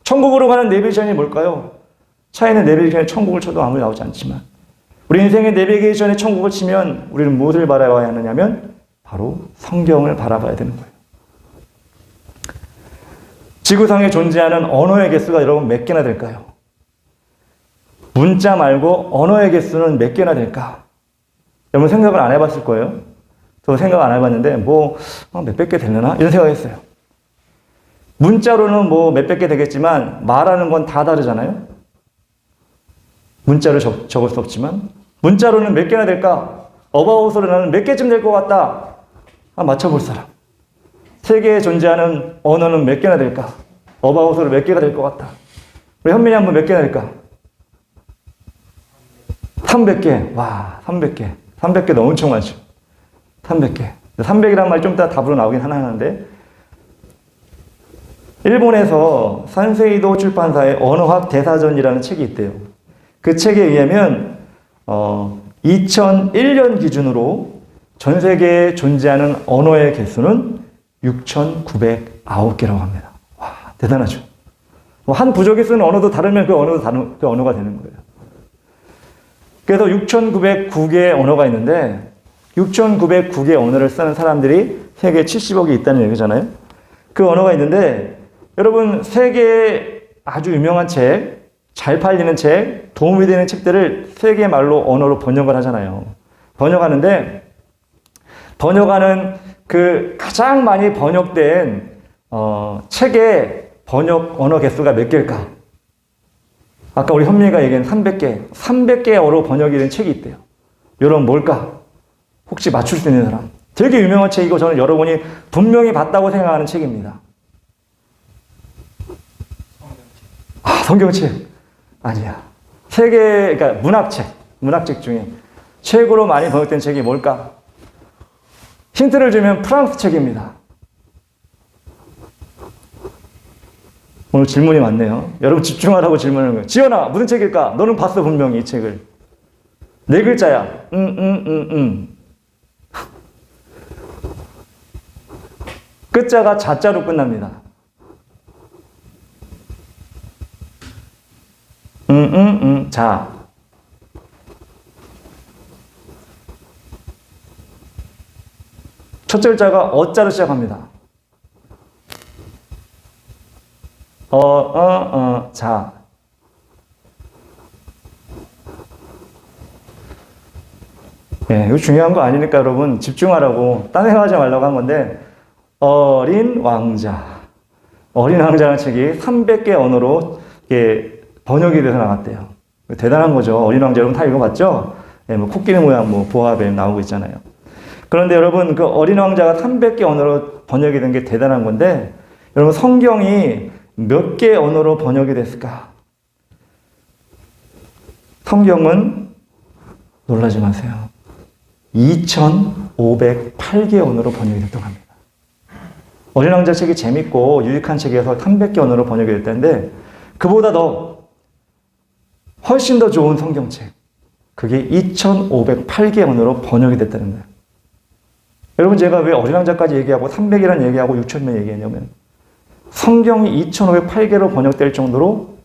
천국으로 가는 내비게이션이 뭘까요? 차에는 내비게이션에 천국을 쳐도 아무리 나오지 않지만 우리 인생의 내비게이션에 천국을 치면 우리는 무엇을 바라봐야 하느냐면 바로 성경을 바라봐야 되는 거예요. 지구상에 존재하는 언어의 개수가 여러분 몇 개나 될까요? 문자 말고 언어의 개수는 몇 개나 될까? 여러분 생각을 안 해봤을 거예요. 저 생각 안 해봤는데 몇백 개 되려나? 이런 생각했어요. 문자로는 몇백 개 되겠지만 말하는 건 다 다르잖아요. 문자로 적을 수 없지만 문자로는 몇 개나 될까? 어바웃으로 나는 몇 개쯤 될 것 같다. 맞춰볼 사람. 세계에 존재하는 언어는 몇 개나 될까? 어바웃으로 몇 개가 될 것 같다. 우리 현민이 한번 몇 개나 될까? 300개. 와, 300개. 300개 너무 엄청 많죠. 300개. 300이란 말이 좀 이따 답으로 나오긴 하는데, 일본에서 산세이도 출판사의 언어학 대사전이라는 책이 있대요. 그 책에 의하면 2001년 기준으로 전 세계에 존재하는 언어의 개수는 6,909개라고 합니다. 와, 대단하죠. 한 부족이 쓰는 언어도 다르면 그 언어가 되는 거예요. 그래서 6,909개의 언어가 있는데 6,909개의 언어를 쓰는 사람들이 세계 70억이 있다는 얘기잖아요. 그 언어가 있는데 여러분 세계에 아주 유명한 책, 잘 팔리는 책, 도움이 되는 책들을 세계 말로 언어로 번역을 하잖아요. 번역하는 그 가장 많이 번역된 책의 번역 언어 개수가 몇 개일까? 아까 우리 현미가 얘기한 300개어로 번역이 된 책이 있대요. 여러분 뭘까? 혹시 맞출 수 있는 사람? 되게 유명한 책이고 저는 여러분이 분명히 봤다고 생각하는 책입니다. 성경책. 아니야. 그러니까 문학책 중에 최고로 많이 번역된 책이 뭘까? 힌트를 주면 프랑스 책입니다. 오늘 질문이 많네요. 여러분 집중하라고 질문하는 거예요. 지연아, 무슨 책일까? 너는 봤어, 분명히 이 책을. 4글자야. 끝자가 자자로 끝납니다. 자. 첫 글자가 어자로 시작합니다. 자. 예, 이거 중요한 거 아니니까 여러분 집중하라고, 딴 생각하지 말라고 한 건데, 어린 왕자. 어린 왕자라는 책이 300개 언어로 번역이 돼서 나갔대요. 대단한 거죠. 어린 왕자 여러분 다 읽어봤죠? 예, 코끼리 모양, 보아뱀 나오고 있잖아요. 그런데 여러분, 그 어린 왕자가 300개 언어로 번역이 된 게 대단한 건데, 여러분 성경이 몇 개 언어로 번역이 됐을까? 성경은 놀라지 마세요. 2,508개 언어로 번역이 됐다고 합니다. 어린 왕자 책이 재밌고 유익한 책이어서 300개 언어로 번역이 됐다는데, 그보다 훨씬 더 좋은 성경책, 그게 2,508개 언어로 번역이 됐다는 거예요. 여러분, 제가 왜 어린 왕자까지 얘기하고 300이라는 얘기하고 6,000명 얘기했냐면, 성경이 2,508개로 번역될 정도로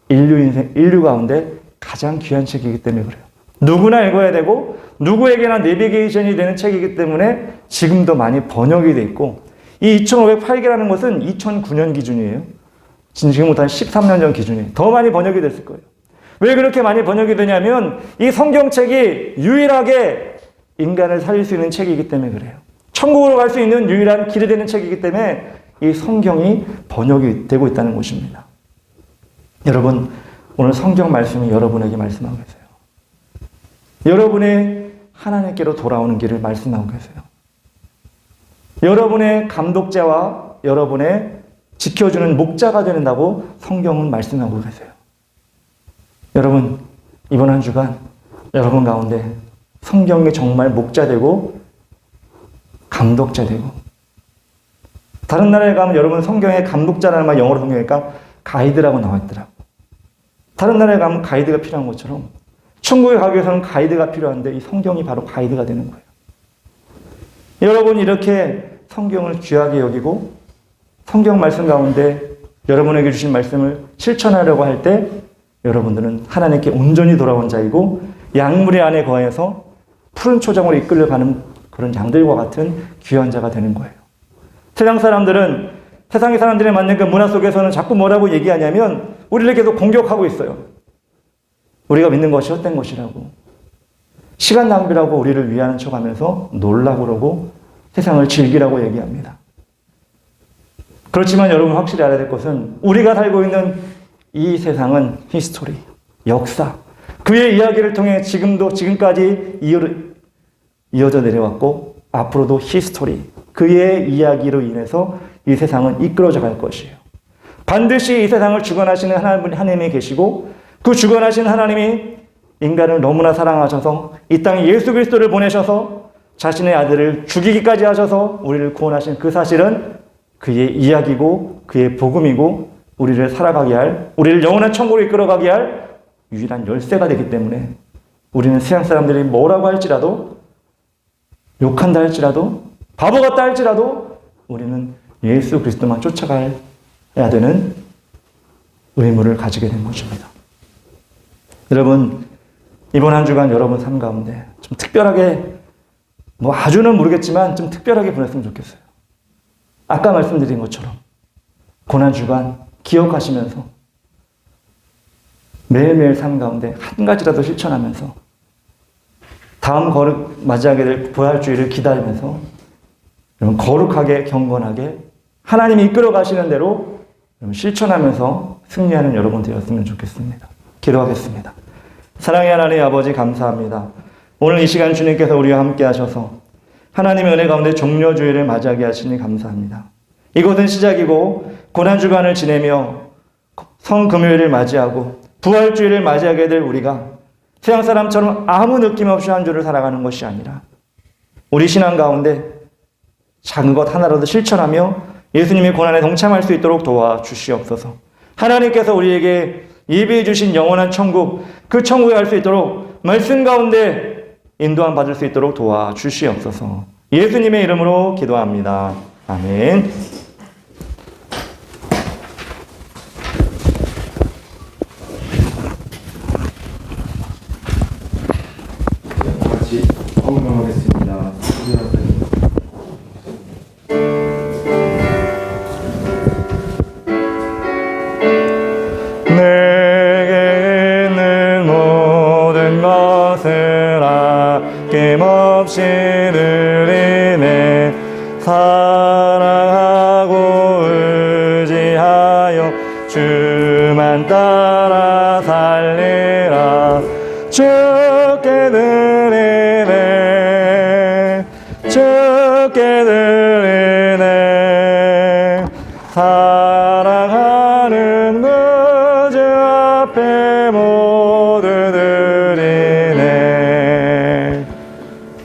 인류 가운데 가장 귀한 책이기 때문에 그래요. 누구나 읽어야 되고 누구에게나 내비게이션이 되는 책이기 때문에 지금도 많이 번역이 돼 있고, 이 2,508개라는 것은 2009년 기준이에요. 지금부터 한 13년 전 기준이에요. 더 많이 번역이 됐을 거예요. 왜 그렇게 많이 번역이 되냐면 이 성경책이 유일하게 인간을 살릴 수 있는 책이기 때문에 그래요. 천국으로 갈 수 있는 유일한 길이 되는 책이기 때문에 이 성경이 번역이 되고 있다는 것입니다. 여러분, 오늘 성경 말씀이 여러분에게 말씀하고 계세요. 여러분의 하나님께로 돌아오는 길을 말씀하고 계세요. 여러분의 감독자와 여러분의 지켜주는 목자가 된다고 성경은 말씀하고 계세요. 여러분, 이번 한 주간 여러분 가운데 성경이 정말 목자 되고 감독자 되고, 다른 나라에 가면 여러분 성경에 감독자라는 말 영어로 성경에 가면 가이드라고 나와 있더라고. 다른 나라에 가면 가이드가 필요한 것처럼 천국에 가기 위해서는 가이드가 필요한데 이 성경이 바로 가이드가 되는 거예요. 여러분이 이렇게 성경을 귀하게 여기고 성경 말씀 가운데 여러분에게 주신 말씀을 실천하려고 할 때 여러분들은 하나님께 온전히 돌아온 자이고 양무리 안에 거해서 푸른 초장으로 이끌려가는 그런 양들과 같은 귀한 자가 되는 거예요. 세상의 사람들이 만든 그 문화 속에서는 자꾸 뭐라고 얘기하냐면 우리를 계속 공격하고 있어요. 우리가 믿는 것이 헛된 것이라고. 시간 낭비라고 우리를 위하는 척하면서 놀라고 그러고 세상을 즐기라고 얘기합니다. 그렇지만 여러분 확실히 알아야 될 것은 우리가 살고 있는 이 세상은 히스토리, 역사, 그의 이야기를 통해 지금까지 이어져 내려왔고 앞으로도 히스토리, 그의 이야기로 인해서 이 세상은 이끌어져 갈 것이에요. 반드시 이 세상을 주관하시는 하나님이 계시고 그 주관하시는 하나님이 인간을 너무나 사랑하셔서 이 땅에 예수 그리스도를 보내셔서 자신의 아들을 죽이기까지 하셔서 우리를 구원하신 그 사실은 그의 이야기고 그의 복음이고 우리를 살아가게 할, 우리를 영원한 천국으로 이끌어가게 할 유일한 열쇠가 되기 때문에 우리는 세상 사람들이 뭐라고 할지라도, 욕한다 할지라도, 바보 같다 할지라도 우리는 예수 그리스도만 쫓아가야 되는 의무를 가지게 된 것입니다. 여러분, 이번 한 주간 여러분 삶 가운데 좀 특별하게, 아주는 모르겠지만 좀 특별하게 보냈으면 좋겠어요. 아까 말씀드린 것처럼 고난주간 기억하시면서 매일매일 삶 가운데 한 가지라도 실천하면서 다음 맞이하게 될 부활주의를 기다리면서 여러분 거룩하게 경건하게 하나님이 이끌어 가시는 대로 여러분 실천하면서 승리하는 여러분 되었으면 좋겠습니다. 기도하겠습니다. 사랑의 하나님 아버지 감사합니다. 오늘 이 시간 주님께서 우리와 함께 하셔서 하나님의 은혜 가운데 종려주의를 맞이하게 하시니 감사합니다. 이것은 시작이고 고난주간을 지내며 성금요일을 맞이하고 부활주의를 맞이하게 될 우리가 세상 사람처럼 아무 느낌 없이 한 주를 살아가는 것이 아니라 우리 신앙 가운데 작은 것 하나라도 실천하며 예수님의 고난에 동참할 수 있도록 도와주시옵소서. 하나님께서 우리에게 예비해 주신 영원한 천국, 그 천국에 갈 수 있도록 말씀 가운데 인도함 받을 수 있도록 도와주시옵소서. 예수님의 이름으로 기도합니다. 아멘. 같이 헌금하겠습니다. 내게 있는 모든 것을 아낌없이 드리네. 사랑하고 의지하여 주만 따라 살리라. 주께 드리네, 주께 드리네. 사랑하는 그 주 앞에 모두 드리네.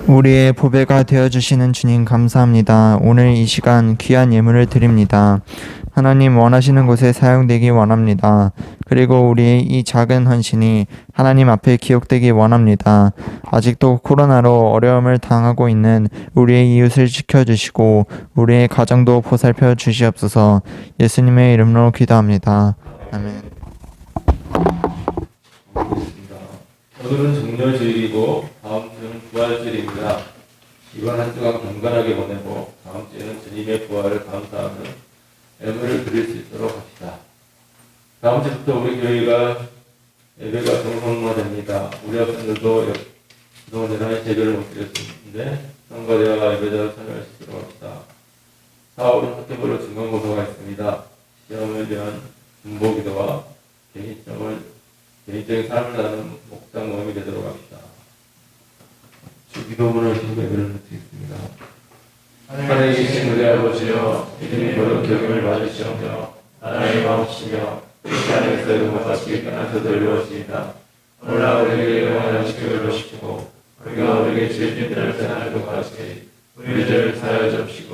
우리의 보배가 되어주시는 주님 감사합니다. 오늘 이 시간 귀한 예물을 드립니다. 하나님 원하시는 곳에 사용되기 원합니다. 그리고 우리의 이 작은 헌신이 하나님 앞에 기억되기 원합니다. 아직도 코로나로 어려움을 당하고 있는 우리의 이웃을 지켜주시고 우리의 가정도 보살펴 주시옵소서. 예수님의 이름으로 기도합니다. 아멘. 오늘은 종려주일이고 다음 주는 부활주일입니다. 이번 한 주간 경건하게 보내고 다음 주에는 주님의 부활을 감사하는 예물을 드릴 수 있도록 합시다. 다음 주부터 우리 교회가 예배가 정상화됩니다. 우리 학생들도 그동안 대단히 예배를 못 드렸는데 성가대와 예배자로 참여할 수 있도록 합시다. 4월은 학교별로 중간고사가 있습니다. 시험을 위한 중보기도와 개인적인 삶을 나누는 목장 모임이 되도록 합시다. 주기도문을 신고 예배를 드리겠습니다. 하늘에 계신 우리 아버지여, 이름이 거룩히 여김을 받으시오며 나라의 마옵시며 그리스도 안에서 같이 끝나서도 이루어지이다. 오늘날 우리에게 영원한 식욕을 주시고 우리가 우리에게 죄진 자를 사하는 것 같이 우리 죄를 사하여 줍시고